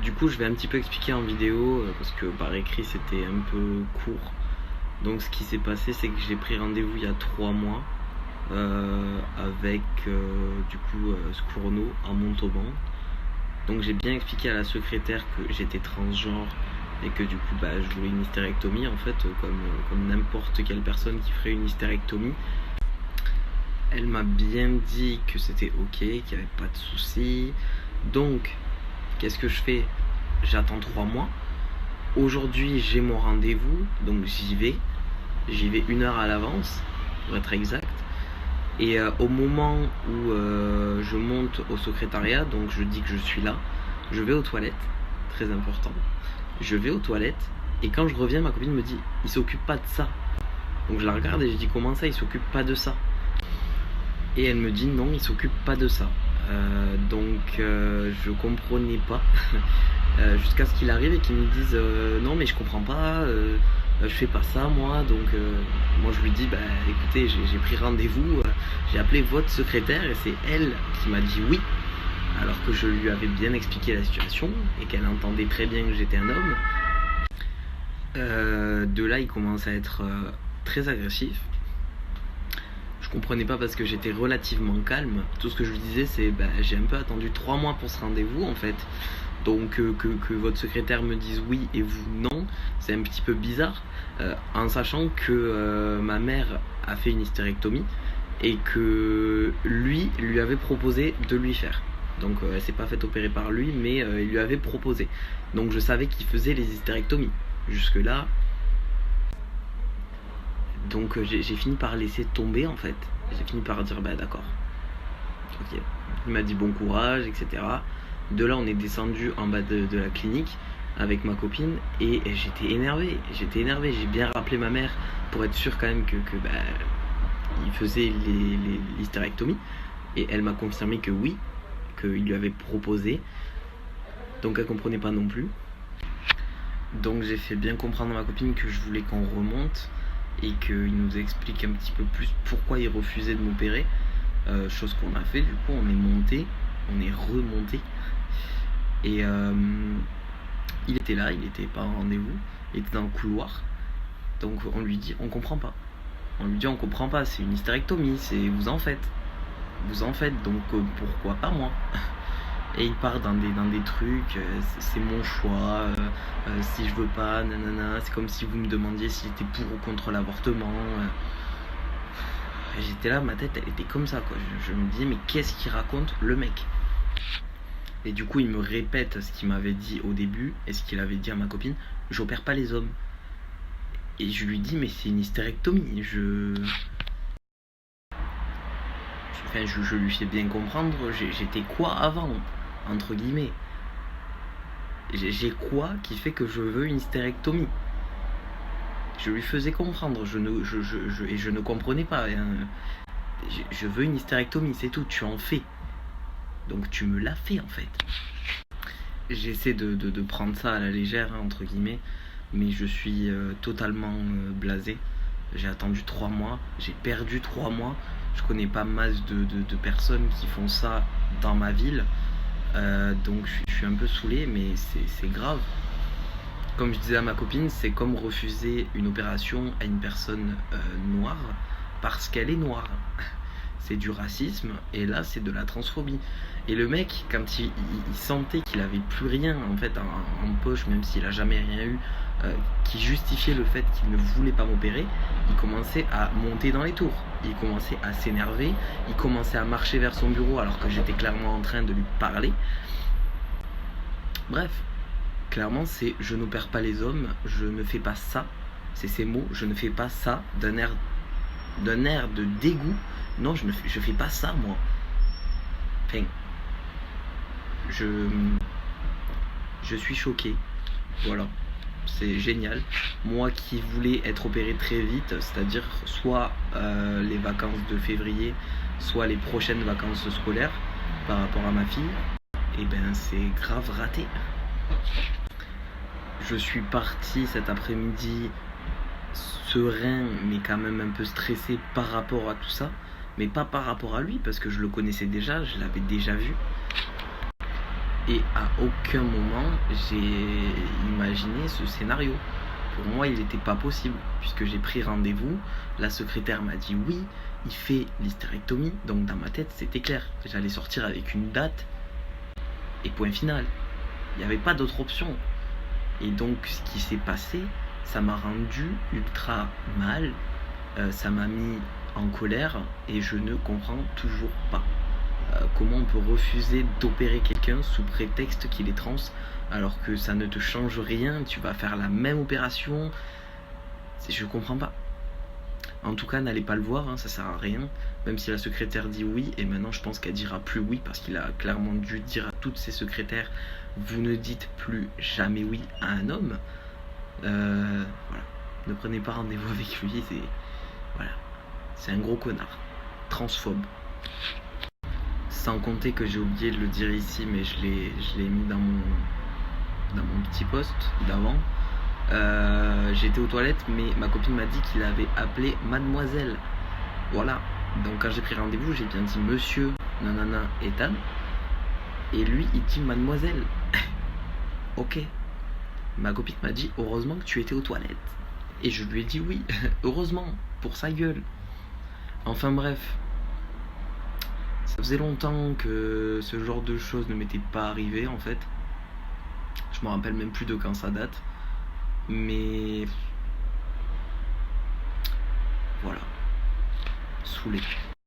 Du coup, je vais un petit peu expliquer en vidéo parce que par écrit c'était un peu court. Donc, ce qui s'est passé, c'est que j'ai pris rendez-vous il y a 3 mois avec Scourno à Montauban. Donc, j'ai bien expliqué à la secrétaire que j'étais transgenre et que du coup, je voulais une hystérectomie en fait, comme n'importe quelle personne qui ferait une hystérectomie. Elle m'a bien dit que c'était ok, qu'il n'y avait pas de souci. Donc, qu'est-ce que je fais? J'attends 3 mois. Aujourd'hui, j'ai mon rendez-vous, donc j'y vais. J'y vais 1 heure à l'avance, pour être exact. Et au moment où je monte au secrétariat, donc je dis que je suis là, je vais aux toilettes, très important. Je vais aux toilettes, et quand je reviens, ma copine me dit « il s'occupe pas de ça ». Donc je la regarde et je dis « comment ça, il s'occupe pas de ça ?» Et elle me dit « non, il s'occupe pas de ça ». Je comprenais pas jusqu'à ce qu'il arrive et qu'il me dise non mais je comprends pas, je fais pas ça moi. Donc moi je lui dis écoutez, j'ai pris rendez-vous, j'ai appelé votre secrétaire et c'est elle qui m'a dit oui, alors que je lui avais bien expliqué la situation et qu'elle entendait très bien que j'étais un homme. De là il commence à être très agressif. Je comprenais pas parce que j'étais relativement calme. Tout ce que je lui disais c'est j'ai un peu attendu 3 mois pour ce rendez-vous en fait. Donc que votre secrétaire me dise oui et vous non, c'est un petit peu bizarre, en sachant que ma mère a fait une hystérectomie et que lui avait proposé de lui faire. Donc elle s'est pas faite opérer par lui, mais il lui avait proposé. Donc je savais qu'il faisait les hystérectomies. Jusque là. Donc j'ai fini par laisser tomber en fait. J'ai fini par dire d'accord. Ok. Il m'a dit bon courage, etc. De là on est descendu en bas de la clinique avec ma copine et j'étais énervé. J'ai bien rappelé ma mère pour être sûr quand même que il faisait l'hystérectomie. Et elle m'a confirmé que oui, qu'il lui avait proposé. Donc elle comprenait pas non plus. Donc j'ai fait bien comprendre à ma copine que je voulais qu'on remonte et qu'il nous explique un petit peu plus pourquoi il refusait de m'opérer. Chose qu'on a fait, du coup on est remonté. Et il était là, il était pas en rendez-vous, il était dans le couloir. Donc on lui dit on comprend pas. C'est une hystérectomie, vous en faites. Donc pourquoi pas moi? Et il part dans des trucs, c'est mon choix, si je veux pas, nanana. C'est comme si vous me demandiez si j'étais pour ou contre l'avortement. J'étais là, ma tête elle était comme ça quoi. Je me disais mais qu'est-ce qu'il raconte le mec? Et du coup il me répète ce qu'il m'avait dit au début et ce qu'il avait dit à ma copine, j'opère pas les hommes. Et je lui dis mais c'est une hystérectomie, je lui fais bien comprendre, j'étais quoi avant, entre guillemets. J'ai quoi qui fait que je veux une hystérectomie? Je lui faisais comprendre, je ne comprenais pas. Je veux une hystérectomie, c'est tout, tu en fais. Donc tu me l'as fait en fait. J'essaie de prendre ça à la légère, entre guillemets, mais je suis totalement blasé. J'ai attendu 3 mois, j'ai perdu 3 mois. Je connais pas masse de personnes qui font ça dans ma ville. Donc je suis un peu saoulé, mais c'est grave. Comme je disais à ma copine, c'est comme refuser une opération à une personne noire parce qu'elle est noire. C'est du racisme et là c'est de la transphobie. Et le mec, quand il sentait qu'il avait plus rien en fait en poche, même s'il a jamais rien eu, qui justifiait le fait qu'il ne voulait pas m'opérer, il commençait à monter dans les tours. Il commençait à s'énerver, il commençait à marcher vers son bureau alors que j'étais clairement en train de lui parler. Bref, clairement c'est je n'opère pas les hommes, je ne fais pas ça. C'est ces mots, je ne fais pas ça, d'un air de dégoût. Non, je fais pas ça moi. Enfin, je suis choqué. Voilà, c'est génial. Moi qui voulais être opéré très vite, c'est-à-dire soit les vacances de février, soit les prochaines vacances scolaires par rapport à ma fille, et c'est grave raté. Je suis parti cet après-midi serein, mais quand même un peu stressé par rapport à tout ça. Mais pas par rapport à lui, parce que je le connaissais déjà, je l'avais déjà vu. Et à aucun moment j'ai imaginé ce scénario. Pour moi, il n'était pas possible, puisque j'ai pris rendez-vous, la secrétaire m'a dit oui, il fait l'hystérectomie, donc dans ma tête c'était clair, j'allais sortir avec une date, et point final. Il n'y avait pas d'autre option. Et donc ce qui s'est passé, ça m'a rendu ultra mal, ça m'a mis en colère, et je ne comprends toujours pas comment on peut refuser d'opérer quelqu'un sous prétexte qu'il est trans, alors que ça ne te change rien, tu vas faire la même opération. Je comprends pas. En tout cas, n'allez pas le voir, hein, ça sert à rien. Même si la secrétaire dit oui, et maintenant je pense qu'elle dira plus oui, parce qu'il a clairement dû dire à toutes ses secrétaires, vous ne dites plus jamais oui à un homme. Voilà. Ne prenez pas rendez-vous avec lui, voilà. C'est un gros connard. Transphobe. Sans compter que j'ai oublié de le dire ici, mais je l'ai mis dans mon petit post d'avant. J'étais aux toilettes, mais ma copine m'a dit qu'il avait appelé mademoiselle. Voilà. Donc quand j'ai pris rendez-vous, j'ai bien dit monsieur nanana Ethan, et lui il dit mademoiselle. Ok. Ma copine m'a dit heureusement que tu étais aux toilettes, et je lui ai dit oui. Heureusement, pour sa gueule. Enfin bref, ça faisait longtemps que ce genre de choses ne m'était pas arrivé en fait. Je me rappelle même plus de quand ça date. Mais voilà, saoulé.